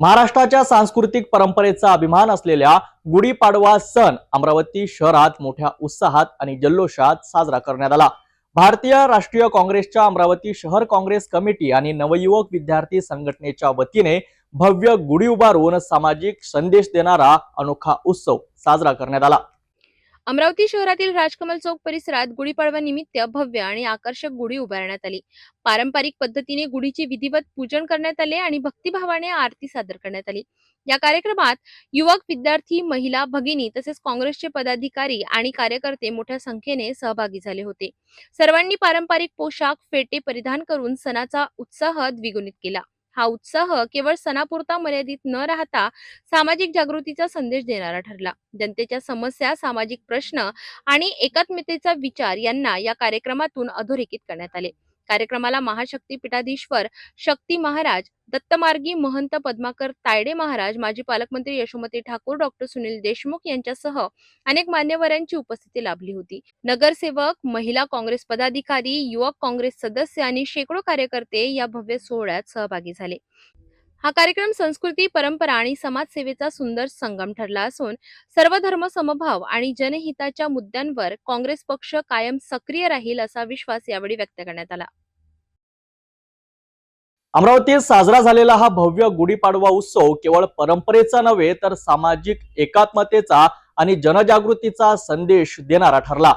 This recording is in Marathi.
महाराष्ट्राच्या सांस्कृतिक परंपरेचा अभिमान असलेल्या गुढीपाडवा सण अमरावती शहरात मोठ्या उत्साहात आणि जल्लोषात साजरा करण्यात आला। भारतीय राष्ट्रीय काँग्रेसच्या अमरावती शहर काँग्रेस कमिटी आणि नवयुवक विद्यार्थी संघटनेच्या वतीने भव्य गुढी उभारून सामाजिक संदेश देणारा अनोखा उत्सव साजरा करण्यात आला। अमरावती शहरातील राजकमल चौक परिसरात गुढीपाडवा निमित्त भव्य आणि आकर्षक गुढी उभारण्यात आली। पारंपरिक पद्धतीने गुढीचे विधिवत पूजन करण्यात आले आणि भक्तिभावाने आरती सादर करण्यात आली। या कार्यक्रमात युवक, विद्यार्थी, महिला, भगिनी तसेच काँग्रेसचे पदाधिकारी आणि कार्यकर्ते मोठ्या संख्येने सहभागी झाले होते। सर्वांनी पारंपरिक पोशाख, फेटे परिधान करून सणाचा उत्साह द्विगुणित केला। हा उत्साह केवळ सणापुरता मर्यादित न राहता सामाजिक जागृतीचा संदेश देणारा ठरला। जनतेच्या समस्या, सामाजिक प्रश्न आणि एकात्मतेचा विचार यांना या कार्यक्रमातून अधोरेखित करण्यात आले। कार्यक्रमाला महाशक्ती पीठाधीश्वर शक्ती महाराज, दत्तमार्गी महंत पद्माकर तायडे महाराज, माजी पालकमंत्री यशोमती ठाकूर, डॉक्टर सुनील देशमुख यांच्यासह अनेक मान्यवरांची उपस्थिती लाभली होती। नगरसेवक, महिला काँग्रेस पदाधिकारी, युवक काँग्रेस सदस्य आणि शेकडो कार्यकर्ते या भव्य सोहळ्यात सहभागी झाले। हा कार्यक्रम संस्कृती, परंपरा आणि समाजसेवेचा सुंदर संगम ठरला असून सर्व धर्म समभाव आणि जनहिताच्या मुद्द्यांवर काँग्रेस पक्ष कायम सक्रिय राहील असा विश्वास यावेळी व्यक्त करण्यात आला। अमरावतीत साजरा झालेला हा भव्य गुढीपाडवा उत्सव केवळ परंपरेचा नव्हे तर सामाजिक एकात्मतेचा आणि जनजागृतीचा संदेश देणारा ठरला।